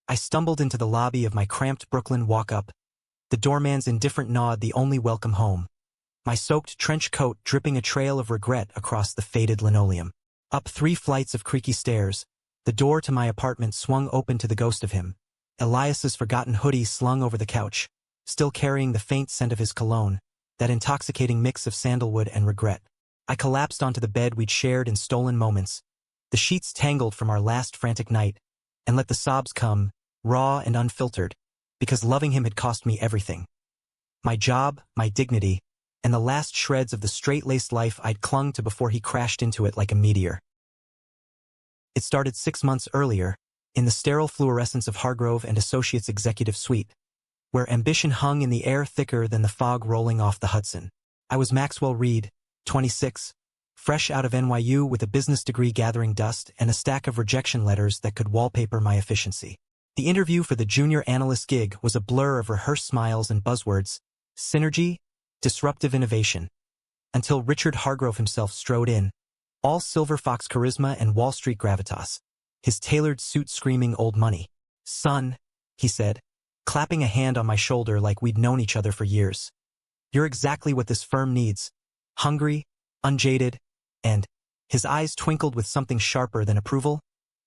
I stumbled into the lobby of my cramped Brooklyn walk-up, the doorman's indifferent nod the only welcome home, my soaked trench coat dripping a trail of regret across the faded linoleum. Up 3 flights of creaky stairs, the door to my apartment swung open to the ghost of him, Elias's forgotten hoodie slung over the couch, still carrying the faint scent of his cologne, that intoxicating mix of sandalwood and regret. I collapsed onto the bed we'd shared in stolen moments, the sheets tangled from our last frantic night, and let the sobs come, raw and unfiltered, because loving him had cost me everything. My job, my dignity, and the last shreds of the straight-laced life I'd clung to before he crashed into it like a meteor. It started 6 months earlier, in the sterile fluorescence of Hargrove and Associates' executive suite, where ambition hung in the air thicker than the fog rolling off the Hudson. I was Maxwell Reed, 26, fresh out of NYU with a business degree gathering dust and a stack of rejection letters that could wallpaper my efficiency. The interview for the junior analyst gig was a blur of rehearsed smiles and buzzwords, synergy, disruptive innovation, until Richard Hargrove himself strode in, all silver fox charisma and Wall Street gravitas, his tailored suit screaming old money. "Son," he said, clapping a hand on my shoulder like we'd known each other for years. "You're exactly what this firm needs. Hungry, unjaded, and," his eyes twinkled with something sharper than approval,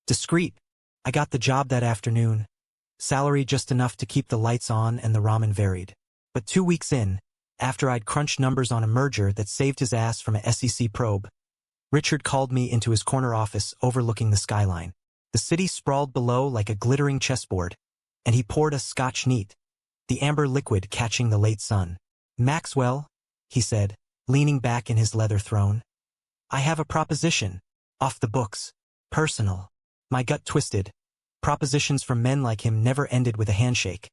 "discreet. I got the job that afternoon. Salary just enough to keep the lights on and the ramen varied. But 2 weeks in, after I'd crunched numbers on a merger that saved his ass from a SEC probe, Richard called me into his corner office overlooking the skyline. The city sprawled below like a glittering chessboard, and he poured us Scotch neat, the amber liquid catching the late sun. "Maxwell," he said, leaning back in his leather throne, "I have a proposition. Off the books. Personal." My gut twisted. Propositions from men like him never ended with a handshake.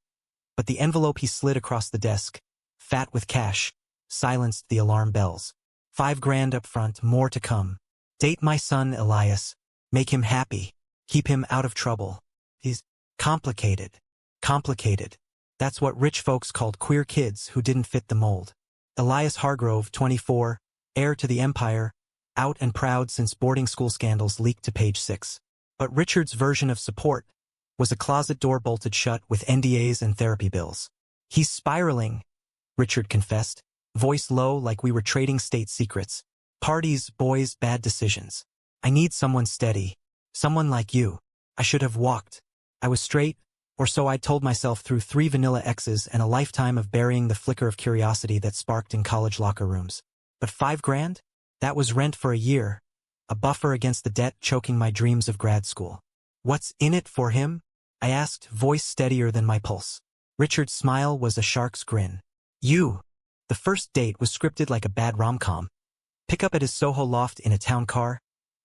But the envelope he slid across the desk, fat with cash, silenced the alarm bells. $5,000 up front, more to come. Date my son Elias. Make him happy. Keep him out of trouble. He's complicated. Complicated. That's what rich folks called queer kids who didn't fit the mold. Elias Hargrove, 24, heir to the empire, out and proud since boarding school scandals leaked to Page 6. But Richard's version of support was a closet door bolted shut with NDAs and therapy bills. "He's spiraling," Richard confessed, voice low like we were trading state secrets. "Parties, boys, bad decisions. I need someone steady. Someone like you. I should have walked. I was straight, or so I'd told myself through 3 vanilla exes and a lifetime of burying the flicker of curiosity that sparked in college locker rooms. But $5,000? That was rent for a year. A buffer against the debt choking my dreams of grad school. "What's in it for him?" I asked, voice steadier than my pulse. Richard's smile was a shark's grin. "You." The first date was scripted like a bad rom-com. Pick up at his Soho loft in a town car.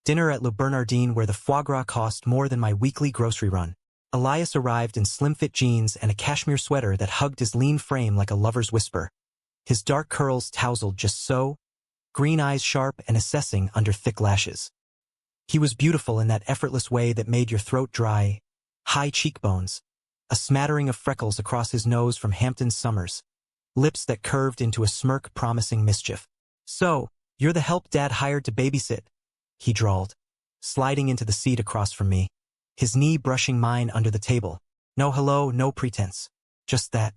Dinner at Le Bernardin where the foie gras cost more than my weekly grocery run. Elias arrived in slim-fit jeans and a cashmere sweater that hugged his lean frame like a lover's whisper. His dark curls tousled just so, green eyes sharp and assessing under thick lashes. He was beautiful in that effortless way that made your throat dry, high cheekbones, a smattering of freckles across his nose from Hampton's summers, lips that curved into a smirk promising mischief. "So, you're the help Dad hired to babysit," he drawled, sliding into the seat across from me, his knee brushing mine under the table. No hello, no pretense. Just that.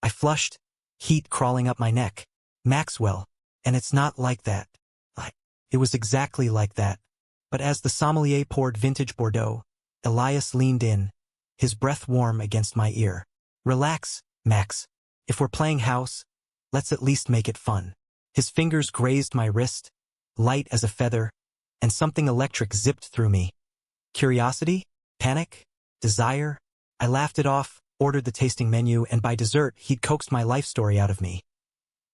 I flushed, heat crawling up my neck. "Maxwell, and it's not like that." It was exactly like that. But as the sommelier poured vintage Bordeaux, Elias leaned in, his breath warm against my ear. "Relax, Max. If we're playing house, let's at least make it fun." His fingers grazed my wrist, light as a feather, and something electric zipped through me. Curiosity? Panic? Desire? I laughed it off, ordered the tasting menu, and by dessert he'd coaxed my life story out of me.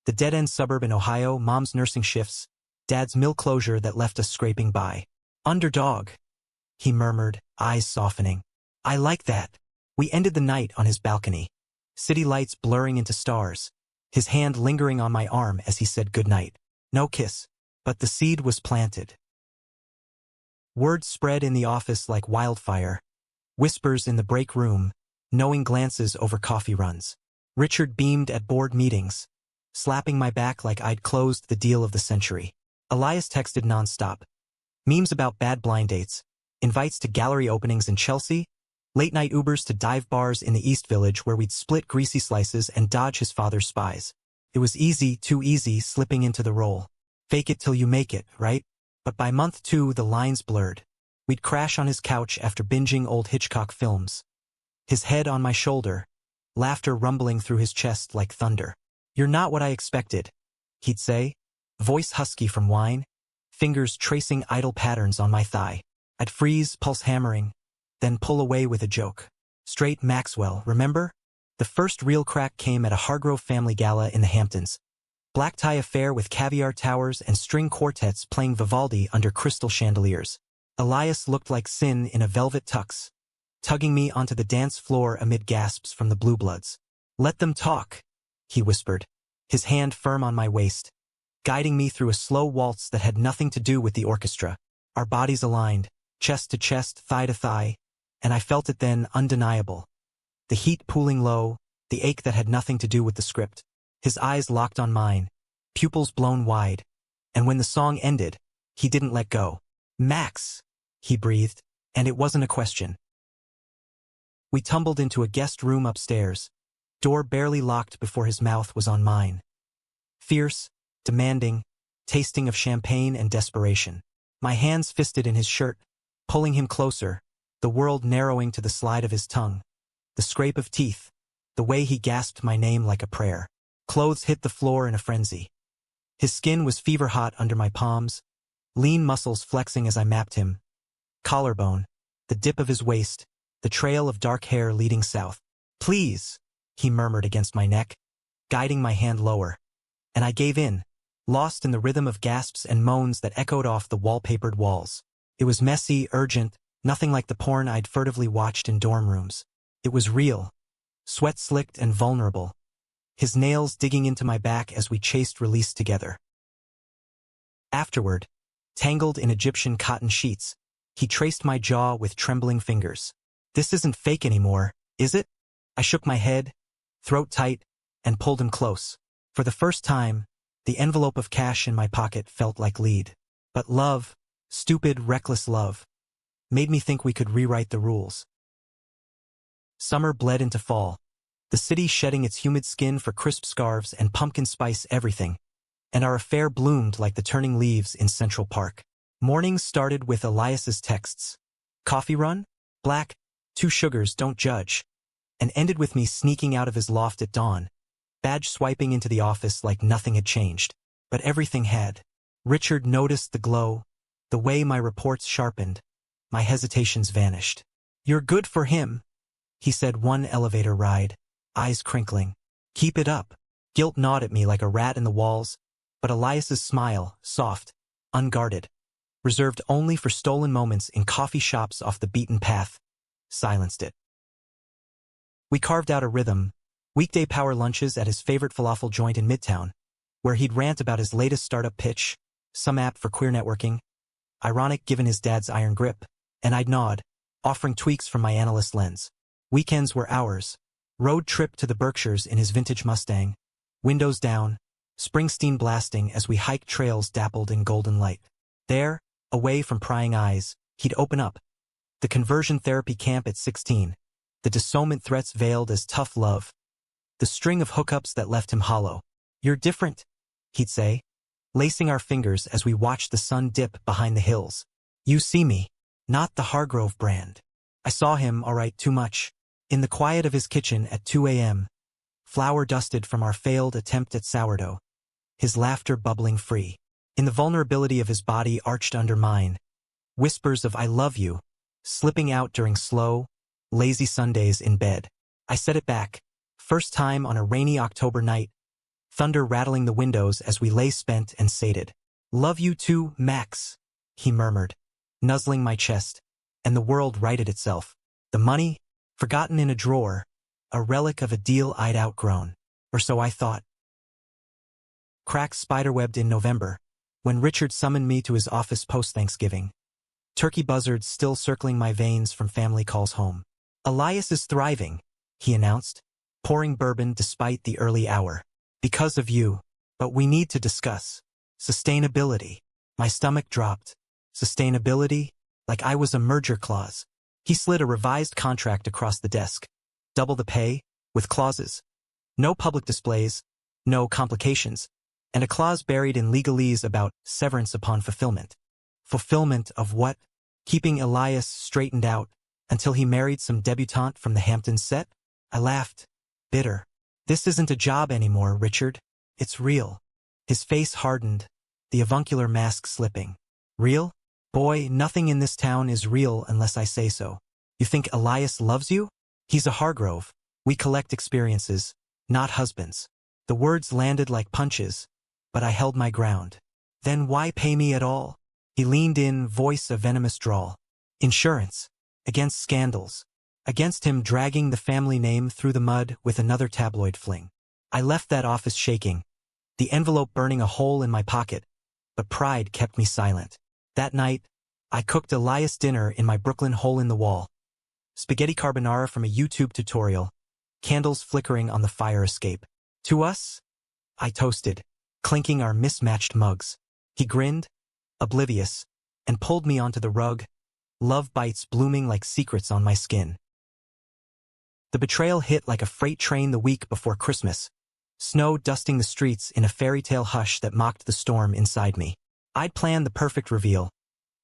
The dead-end suburb in Ohio, Mom's nursing shifts, Dad's mill closure that left us scraping by. "Underdog," he murmured, eyes softening. "I like that." We ended the night on his balcony, city lights blurring into stars, his hand lingering on my arm as he said goodnight. No kiss, but the seed was planted. Word spread in the office like wildfire, whispers in the break room, knowing glances over coffee runs. Richard beamed at board meetings, slapping my back like I'd closed the deal of the century. Elias texted nonstop. Memes about bad blind dates, invites to gallery openings in Chelsea, Late-night Ubers to dive bars in the East Village where we'd split greasy slices and dodge his father's spies. It was easy, too easy, slipping into the role. Fake it till you make it, right? But by month 2, the lines blurred. We'd crash on his couch after binging old Hitchcock films. His head on my shoulder, laughter rumbling through his chest like thunder. "You're not what I expected," he'd say, voice husky from wine, fingers tracing idle patterns on my thigh. I'd freeze, pulse hammering, then pull away with a joke. "Straight Maxwell, remember? The first real crack came at a Hargrove family gala in the Hamptons. Black tie affair with caviar towers and string quartets playing Vivaldi under crystal chandeliers. Elias looked like Sin in a velvet tux, tugging me onto the dance floor amid gasps from the Blue Bloods. "Let them talk," he whispered, his hand firm on my waist, guiding me through a slow waltz that had nothing to do with the orchestra. Our bodies aligned, chest to chest, thigh to thigh, and I felt it then, undeniable. The heat pooling low, the ache that had nothing to do with the script. His eyes locked on mine, pupils blown wide, and when the song ended, he didn't let go. "Max," he breathed, and it wasn't a question. We tumbled into a guest room upstairs, door barely locked before his mouth was on mine. Fierce, demanding, tasting of champagne and desperation. My hands fisted in his shirt, pulling him closer, the world narrowing to the slide of his tongue, the scrape of teeth, the way he gasped my name like a prayer. Clothes hit the floor in a frenzy. His skin was fever-hot under my palms, lean muscles flexing as I mapped him. Collarbone, the dip of his waist, the trail of dark hair leading south. "Please," he murmured against my neck, guiding my hand lower. And I gave in, lost in the rhythm of gasps and moans that echoed off the wallpapered walls. It was messy, urgent, nothing like the porn I'd furtively watched in dorm rooms. It was real, sweat-slicked and vulnerable, his nails digging into my back as we chased release together. Afterward, tangled in Egyptian cotton sheets, he traced my jaw with trembling fingers. "This isn't fake anymore, is it?" I shook my head, throat tight, and pulled him close. For the first time, the envelope of cash in my pocket felt like lead. But love, stupid, reckless love, made me think we could rewrite the rules. Summer bled into fall, the city shedding its humid skin for crisp scarves and pumpkin spice everything, and our affair bloomed like the turning leaves in Central Park. Mornings started with Elias's texts. "Coffee run? Black, 2 sugars, don't judge," and ended with me sneaking out of his loft at dawn, badge swiping into the office like nothing had changed. But everything had. Richard noticed the glow, the way my reports sharpened, my hesitations vanished. "You're good for him," he said one elevator ride, eyes crinkling. "Keep it up." Guilt gnawed at me like a rat in the walls, but Elias's smile, soft, unguarded, reserved only for stolen moments in coffee shops off the beaten path, silenced it. We carved out a rhythm, weekday power lunches at his favorite falafel joint in Midtown, where he'd rant about his latest startup pitch, some app for queer networking, ironic given his dad's iron grip, and I'd nod, offering tweaks from my analyst lens. Weekends were ours. Road trip to the Berkshires in his vintage Mustang, windows down, Springsteen blasting as we hiked trails dappled in golden light. There, away from prying eyes, he'd open up. The conversion therapy camp at 16, the disownment threats veiled as tough love, the string of hookups that left him hollow. "You're different," he'd say, lacing our fingers as we watched the sun dip behind the hills. "You see me, not the Hargrove brand." I saw him, all right, too much. In the quiet of his kitchen at 2 a.m., flour dusted from our failed attempt at sourdough, his laughter bubbling free. In the vulnerability of his body arched under mine, whispers of "I love you," slipping out during slow, lazy Sundays in bed. I set it back, first time on a rainy October night, thunder rattling the windows as we lay spent and sated. "Love you too, Max," he murmured, nuzzling my chest, and the world righted itself. The money, forgotten in a drawer, a relic of a deal I'd outgrown. Or so I thought. Cracks spiderwebbed in November, when Richard summoned me to his office post-Thanksgiving. Turkey buzzards still circling my veins from family calls home. "Elias is thriving," he announced, pouring bourbon despite the early hour. "Because of you. But we need to discuss sustainability." My stomach dropped. Sustainability? Like I was a merger clause. He slid a revised contract across the desk. Double the pay, with clauses. No public displays, no complications, and a clause buried in legalese about severance upon fulfillment. Fulfillment of what? Keeping Elias straightened out until he married some debutante from the Hamptons set? I laughed, bitter. This isn't a job anymore, Richard. It's real. His face hardened, the avuncular mask slipping. Real? Boy, nothing in this town is real unless I say so. You think Elias loves you? He's a Hargrove. We collect experiences, not husbands. The words landed like punches, but I held my ground. Then why pay me at all? He leaned in, voice a venomous drawl. Insurance. Against scandals. Against him dragging the family name through the mud with another tabloid fling. I left that office shaking, the envelope burning a hole in my pocket, but pride kept me silent. That night, I cooked Elias dinner in my Brooklyn hole-in-the-wall. Spaghetti carbonara from a YouTube tutorial, candles flickering on the fire escape. To us? I toasted, clinking our mismatched mugs. He grinned, oblivious, and pulled me onto the rug, love bites blooming like secrets on my skin. The betrayal hit like a freight train the week before Christmas, snow dusting the streets in a fairy tale hush that mocked the storm inside me. I'd planned the perfect reveal.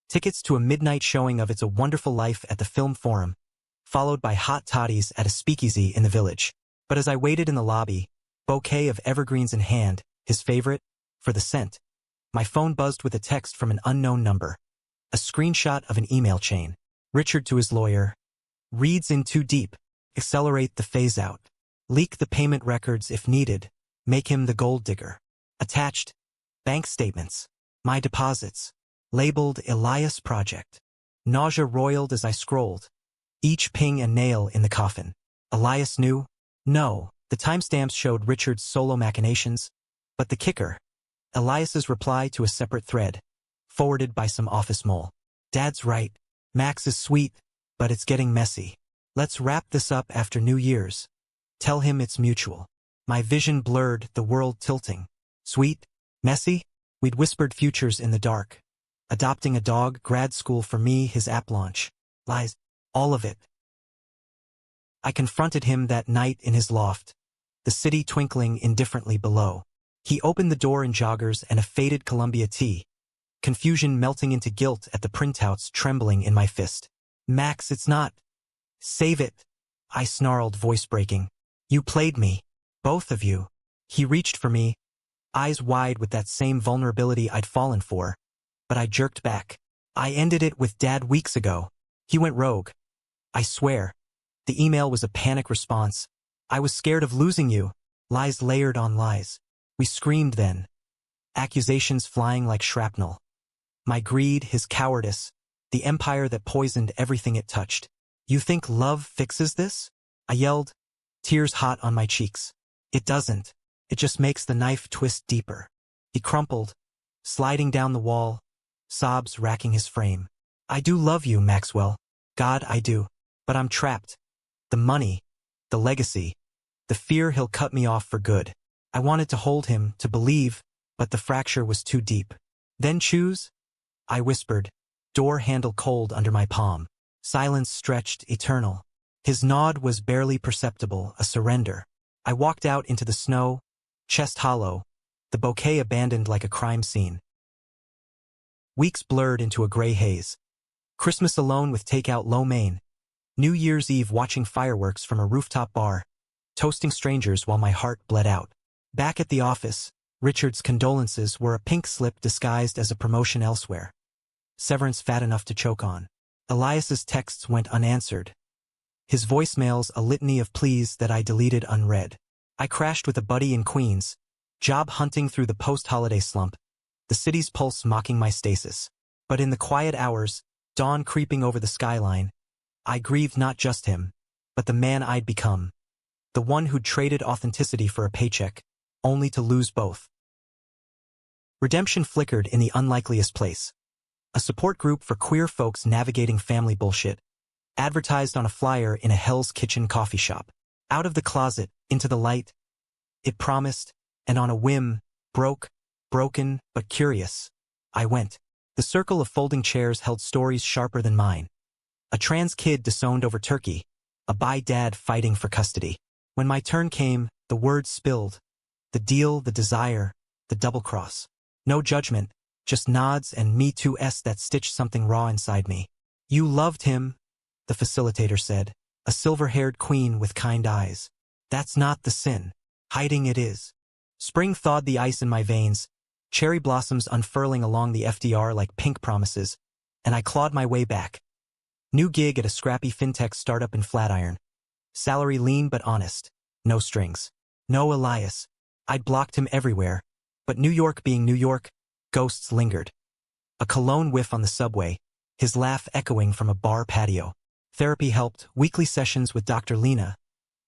Tickets to a midnight showing of It's a Wonderful Life at the Film Forum, followed by hot toddies at a speakeasy in the village. But as I waited in the lobby, bouquet of evergreens in hand, his favorite, for the scent, my phone buzzed with a text from an unknown number. A screenshot of an email chain. Richard to his lawyer. Reads in too deep. Accelerate the phase-out. Leak the payment records if needed. Make him the gold digger. Attached. Bank statements. My deposits. Labeled Elias Project. Nausea roiled as I scrolled. Each ping a nail in the coffin. Elias knew? No. The timestamps showed Richard's solo machinations. But the kicker. Elias's reply to a separate thread. Forwarded by some office mole. Dad's right. Max is sweet, but it's getting messy. Let's wrap this up after New Year's. Tell him it's mutual. My vision blurred, the world tilting. Sweet? Messy? We'd whispered futures in the dark. Adopting a dog, grad school for me, his app launch. Lies. All of it. I confronted him that night in his loft, the city twinkling indifferently below. He opened the door in joggers and a faded Columbia tee, confusion melting into guilt at the printouts trembling in my fist. Max, it's not. Save it. I snarled, voice breaking. You played me. Both of you. He reached for me, eyes wide with that same vulnerability I'd fallen for, but I jerked back. I ended it with Dad weeks ago. He went rogue. I swear. The email was a panic response. I was scared of losing you. Lies layered on lies. We screamed then. Accusations flying like shrapnel. My greed, his cowardice, the empire that poisoned everything it touched. You think love fixes this? I yelled, tears hot on my cheeks. It doesn't. It just makes the knife twist deeper. He crumpled, sliding down the wall, sobs racking his frame. I do love you, Maxwell. God, I do. But I'm trapped. The money, the legacy, the fear he'll cut me off for good. I wanted to hold him, to believe, but the fracture was too deep. Then choose? I whispered, door handle cold under my palm. Silence stretched, eternal. His nod was barely perceptible, a surrender. I walked out into the snow, chest hollow, the bouquet abandoned like a crime scene. Weeks blurred into a gray haze. Christmas alone with takeout lo mein. New Year's Eve watching fireworks from a rooftop bar, toasting strangers while my heart bled out. Back at the office, Richard's condolences were a pink slip disguised as a promotion elsewhere. Severance fat enough to choke on. Elias's texts went unanswered. His voicemails a litany of pleas that I deleted unread. I crashed with a buddy in Queens, job hunting through the post-holiday slump, the city's pulse mocking my stasis. But in the quiet hours, dawn creeping over the skyline, I grieved not just him, but the man I'd become. The one who'd traded authenticity for a paycheck, only to lose both. Redemption flickered in the unlikeliest place. A support group for queer folks navigating family bullshit, advertised on a flyer in a Hell's Kitchen coffee shop. Out of the closet, into the light, it promised, and on a whim, broken, but curious, I went. The circle of folding chairs held stories sharper than mine. A trans kid disowned over Turkey. A bi dad fighting for custody. When my turn came, the words spilled. The deal, the desire, the double cross. No judgment, just nods and me too-s that stitched something raw inside me. You loved him, the facilitator said. A silver-haired queen with kind eyes. That's not the sin. Hiding it is. Spring thawed the ice in my veins, cherry blossoms unfurling along the FDR like pink promises, and I clawed my way back. New gig at a scrappy fintech startup in Flatiron. Salary lean but honest. No strings. No Elias. I'd blocked him everywhere. But New York being New York, ghosts lingered. A cologne whiff on the subway, his laugh echoing from a bar patio. Therapy helped, weekly sessions with Dr. Lena,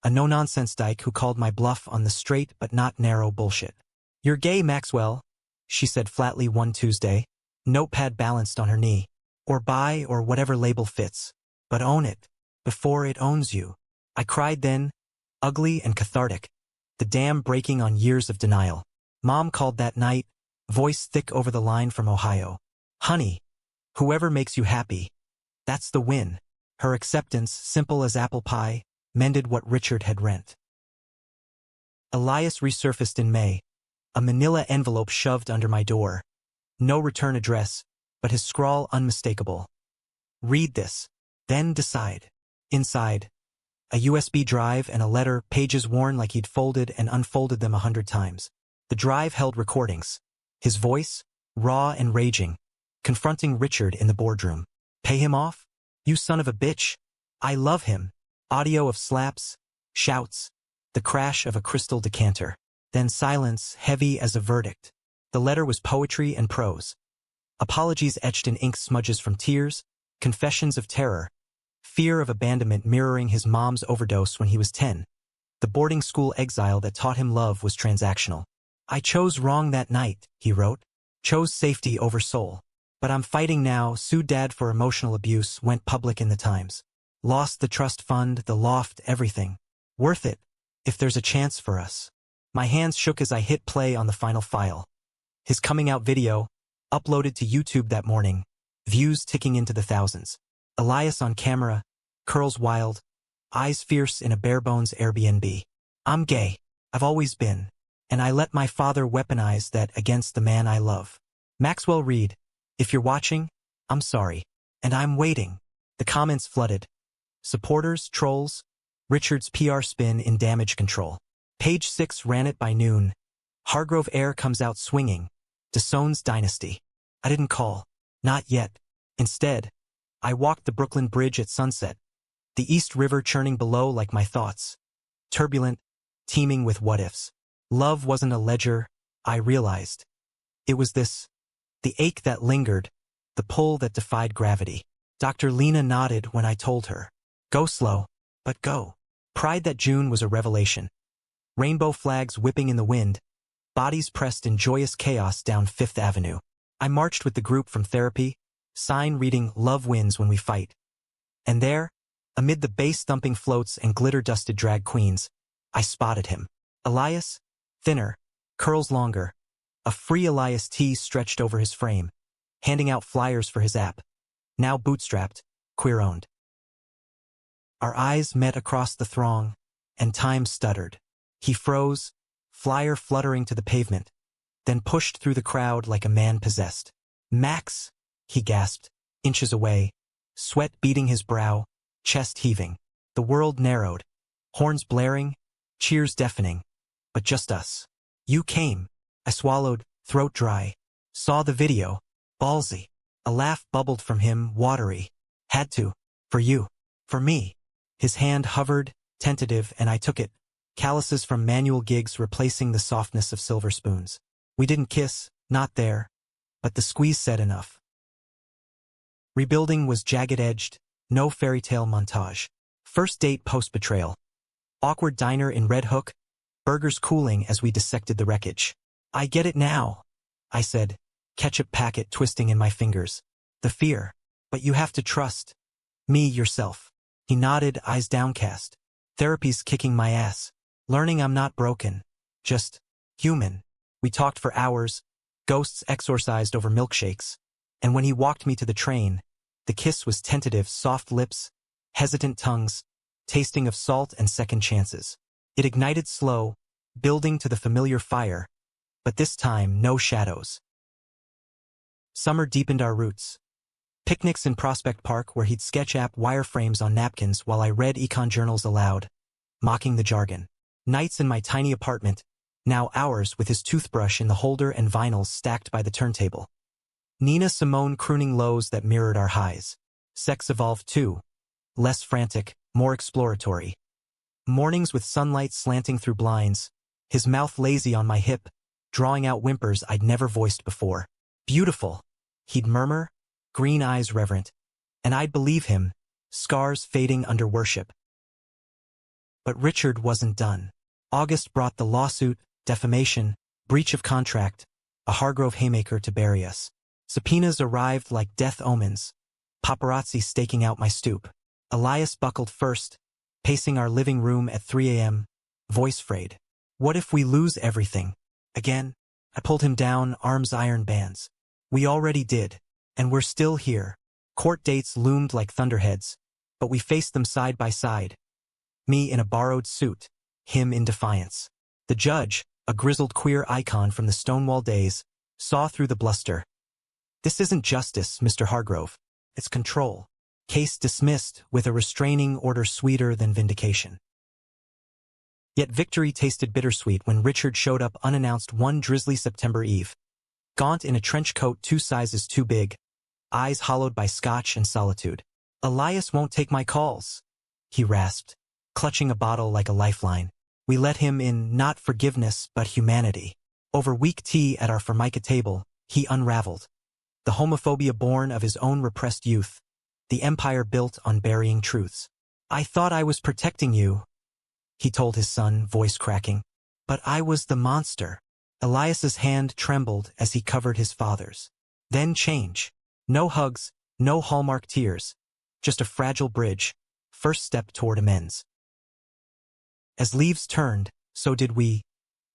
a no-nonsense dyke who called my bluff on the straight but not narrow bullshit. You're gay, Maxwell, she said flatly one Tuesday, notepad balanced on her knee. Or bi or whatever label fits. But own it, before it owns you. I cried then, ugly and cathartic, the dam breaking on years of denial. Mom called that night, voice thick over the line from Ohio. Honey, whoever makes you happy, that's the win. Her acceptance, simple as apple pie, mended what Richard had rent. Elias resurfaced in May, a manila envelope shoved under my door. No return address, but his scrawl unmistakable. Read this, then decide. Inside, a USB drive and a letter, pages worn like he'd folded and unfolded them 100 times. The drive held recordings. His voice, raw and raging, confronting Richard in the boardroom. Pay him off? You son of a bitch. I love him. Audio of slaps, shouts, the crash of a crystal decanter. Then silence, heavy as a verdict. The letter was poetry and prose. Apologies etched in ink smudges from tears, confessions of terror, fear of abandonment mirroring his mom's overdose when he was 10. The boarding school exile that taught him love was transactional. I chose wrong that night, he wrote. Chose safety over soul. But I'm fighting now, sued dad for emotional abuse, went public in the Times. Lost the trust fund, the loft, everything. Worth it, if there's a chance for us. My hands shook as I hit play on the final file. His coming out video, uploaded to YouTube that morning, views ticking into the thousands. Elias on camera, curls wild, eyes fierce in a bare-bones Airbnb. I'm gay. I've always been. And I let my father weaponize that against the man I love. Maxwell Reed, if you're watching, I'm sorry. And I'm waiting. The comments flooded. Supporters, trolls, Richard's PR spin in damage control. Page 6 ran it by noon. Hargrove heir comes out swinging. Disowns dynasty. I didn't call. Not yet. Instead, I walked the Brooklyn Bridge at sunset. The East River churning below like my thoughts. Turbulent, teeming with what-ifs. Love wasn't a ledger, I realized. It was this. The ache that lingered, the pull that defied gravity. Dr. Lena nodded when I told her. Go slow, but go. Pride that June was a revelation. Rainbow flags whipping in the wind, bodies pressed in joyous chaos down Fifth Avenue. I marched with the group from therapy, sign reading Love Wins When We Fight. And there, amid the bass-thumping floats and glitter-dusted drag queens, I spotted him. Elias, thinner, curls longer, a free Elias tee stretched over his frame, handing out flyers for his app, now bootstrapped, queer-owned. Our eyes met across the throng, and time stuttered. He froze, flyer fluttering to the pavement, then pushed through the crowd like a man possessed. Max, he gasped, inches away, sweat beading his brow, chest heaving. The world narrowed, horns blaring, cheers deafening, but just us. You came. I swallowed, throat dry. Saw the video. Ballsy. A laugh bubbled from him, watery. Had to. For you. For me. His hand hovered, tentative, and I took it. Calluses from manual gigs replacing the softness of silver spoons. We didn't kiss, not there. But the squeeze said enough. Rebuilding was jagged-edged, no fairy tale montage. First date post-betrayal. Awkward diner in Red Hook, burgers cooling as we dissected the wreckage. I get it now, I said, ketchup packet twisting in my fingers. The fear. But you have to trust me yourself. He nodded, eyes downcast. Therapy's kicking my ass. Learning I'm not broken. Just human. We talked for hours, ghosts exorcised over milkshakes. And when he walked me to the train, The kiss was tentative, soft lips, hesitant tongues, tasting of salt and second chances. It ignited slow, building to the familiar fire, but this time no shadows. Summer deepened our roots. Picnics in Prospect Park where he'd sketch app wireframes on napkins while I read econ journals aloud, mocking the jargon. Nights in my tiny apartment, now ours with his toothbrush in the holder and vinyls stacked by the turntable. Nina Simone crooning lows that mirrored our highs. Sex evolved too. Less frantic, more exploratory. Mornings with sunlight slanting through blinds, his mouth lazy on my hip, drawing out whimpers I'd never voiced before. Beautiful, he'd murmur, green eyes reverent. And I'd believe him, scars fading under worship. But Richard wasn't done. August brought the lawsuit, defamation, breach of contract, a Hargrove haymaker to bury us. Subpoenas arrived like death omens, paparazzi staking out my stoop. Elias buckled first, pacing our living room at 3 a.m., voice frayed. What if we lose everything? Again? I pulled him down, arms iron bands. We already did, and we're still here. Court dates loomed like thunderheads, but we faced them side by side. Me in a borrowed suit, him in defiance. The judge, a grizzled queer icon from the Stonewall days, saw through the bluster. This isn't justice, Mr. Hargrove. It's control. Case dismissed with a restraining order sweeter than vindication. Yet victory tasted bittersweet when Richard showed up unannounced one drizzly September eve. Gaunt in a trench coat 2 sizes too big, eyes hollowed by scotch and solitude. Elias won't take my calls, he rasped, clutching a bottle like a lifeline. We let him in not forgiveness but humanity. Over weak tea at our Formica table, he unraveled. The homophobia born of his own repressed youth, the empire built on burying truths. I thought I was protecting you, he told his son, voice cracking. But I was the monster. Elias's hand trembled as he covered his father's. Then change. No hugs, no Hallmark tears. Just a fragile bridge, first step toward amends. As leaves turned, so did we.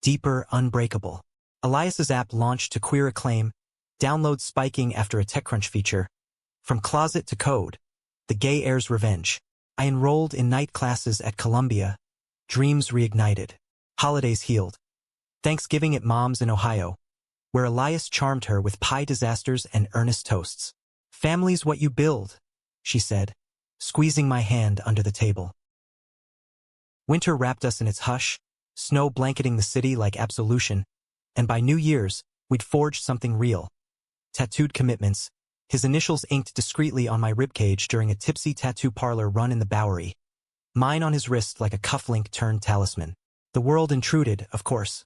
Deeper, unbreakable. Elias's app launched to queer acclaim, downloads spiking after a TechCrunch feature. From closet to code, the gay heir's revenge. I enrolled in night classes at Columbia. Dreams reignited. Holidays healed. Thanksgiving at Mom's in Ohio, where Elias charmed her with pie disasters and earnest toasts. Family's what you build, she said, squeezing my hand under the table. Winter wrapped us in its hush, snow blanketing the city like absolution, and by New Year's, we'd forged something real. Tattooed commitments, his initials inked discreetly on my ribcage during a tipsy tattoo parlor run in the Bowery. Mine on his wrist like a cufflink turned talisman. The world intruded, of course.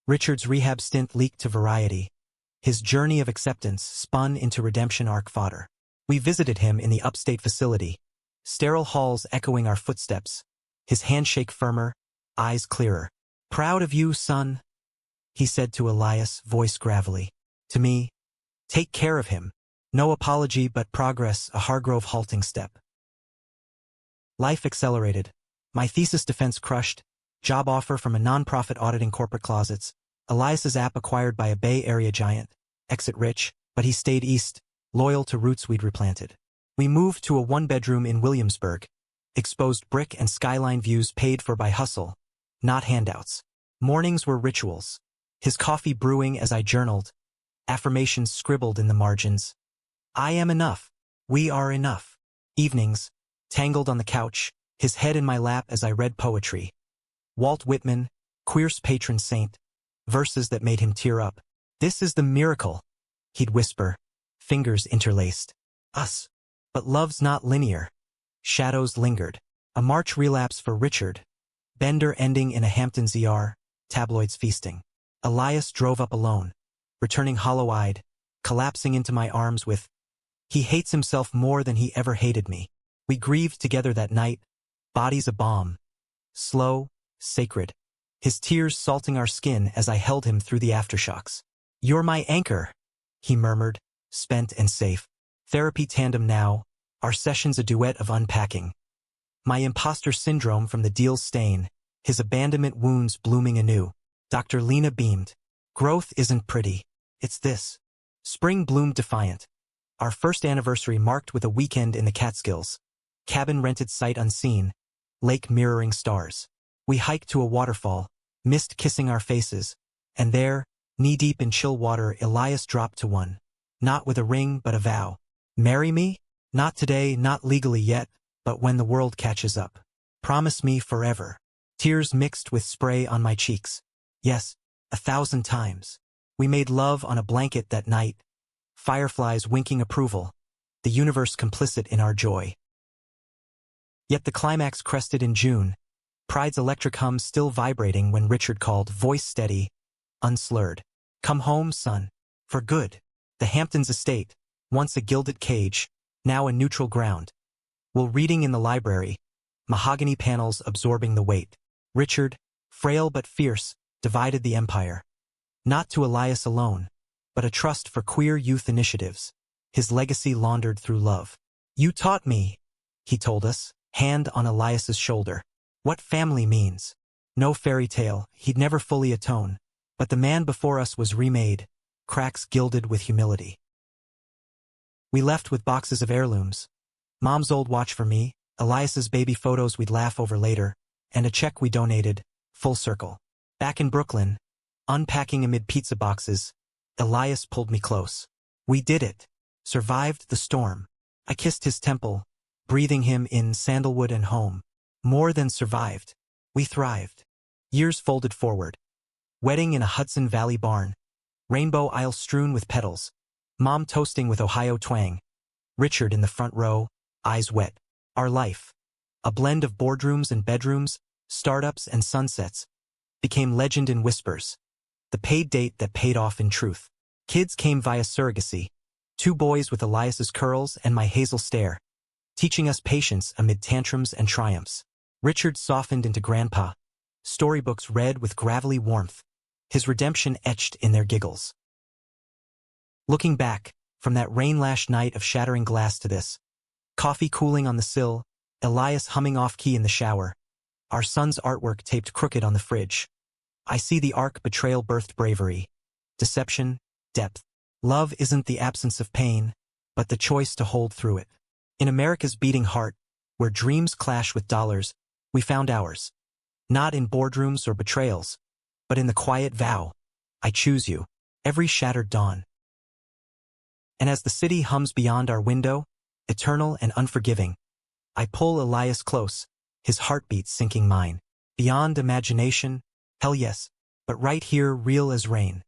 Richard's rehab stint leaked to Variety. His journey of acceptance spun into redemption arc fodder. We visited him in the upstate facility, sterile halls echoing our footsteps, his handshake firmer, eyes clearer. Proud of you, son, he said to Elias, voice gravelly. To me, take care of him. No apology but progress, a Hargrove halting step. Life accelerated. My thesis defense crushed, job offer from a nonprofit auditing corporate closets, Elias's app acquired by a Bay Area giant, exit rich, but he stayed east, loyal to roots we'd replanted. We moved to a one-bedroom in Williamsburg, exposed brick and skyline views paid for by hustle, not handouts. Mornings were rituals, his coffee brewing as I journaled, affirmations scribbled in the margins. I am enough. We are enough. Evenings, tangled on the couch, his head in my lap as I read poetry. Walt Whitman, queer's patron saint, verses that made him tear up. This is the miracle, he'd whisper, fingers interlaced. Us. But love's not linear. Shadows lingered. A March relapse for Richard. Bender ending in a Hamptons ER, tabloids feasting. Elias drove up alone, returning hollow-eyed, collapsing into my arms with, he hates himself more than he ever hated me. We grieved together that night, bodies a balm. Slow, sacred. His tears salting our skin as I held him through the aftershocks. You're my anchor, he murmured, spent and safe. Therapy tandem now, our sessions a duet of unpacking. My imposter syndrome from the deal's stain, his abandonment wounds blooming anew. Dr. Lena beamed. Growth isn't pretty. It's this. Spring bloomed defiant. Our first anniversary marked with a weekend in the Catskills. Cabin rented sight unseen, lake mirroring stars. We hiked to a waterfall, mist kissing our faces, and there, knee-deep in chill water, Elias dropped to one. Not with a ring but a vow. Marry me? Not today, not legally yet, but when the world catches up. Promise me forever. Tears mixed with spray on my cheeks. Yes, 1,000 times. We made love on a blanket that night. Fireflies winking approval. The universe complicit in our joy. Yet the climax crested in June. Pride's electric hum still vibrating when Richard called, voice steady, unslurred. Come home, son. For good. The Hamptons estate, once a gilded cage, now a neutral ground. While reading in the library, mahogany panels absorbing the weight. Richard, frail but fierce, divided the empire. Not to Elias alone, but a trust for queer youth initiatives. His legacy laundered through love. You taught me, he told us, hand on Elias's shoulder. What family means. No fairy tale, he'd never fully atone. But the man before us was remade, cracks gilded with humility. We left with boxes of heirlooms. Mom's old watch for me, Elias's baby photos we'd laugh over later, and a check we donated, full circle. Back in Brooklyn, unpacking amid pizza boxes, Elias pulled me close. We did it. Survived the storm. I kissed his temple, breathing him in sandalwood and home. More than survived. We thrived. Years folded forward. Wedding in a Hudson Valley barn. Rainbow aisle strewn with petals. Mom toasting with Ohio twang. Richard in the front row, eyes wet. Our life. A blend of boardrooms and bedrooms, startups and sunsets, became legend in whispers. The paid date that paid off in truth. Kids came via surrogacy. 2 boys with Elias's curls and my hazel stare, teaching us patience amid tantrums and triumphs. Richard softened into grandpa. Storybooks read with gravelly warmth. His redemption etched in their giggles. Looking back, from that rain-lashed night of shattering glass to this, coffee cooling on the sill, Elias humming off-key in the shower, our son's artwork taped crooked on the fridge. I see the arc betrayal birthed bravery, deception, depth. Love isn't the absence of pain, but the choice to hold through it. In America's beating heart, where dreams clash with dollars, we found ours. Not in boardrooms or betrayals, but in the quiet vow, I choose you, every shattered dawn. And as the city hums beyond our window, eternal and unforgiving, I pull Elias close, his heartbeat sinking mine. Beyond imagination, hell yes, but right here real as rain.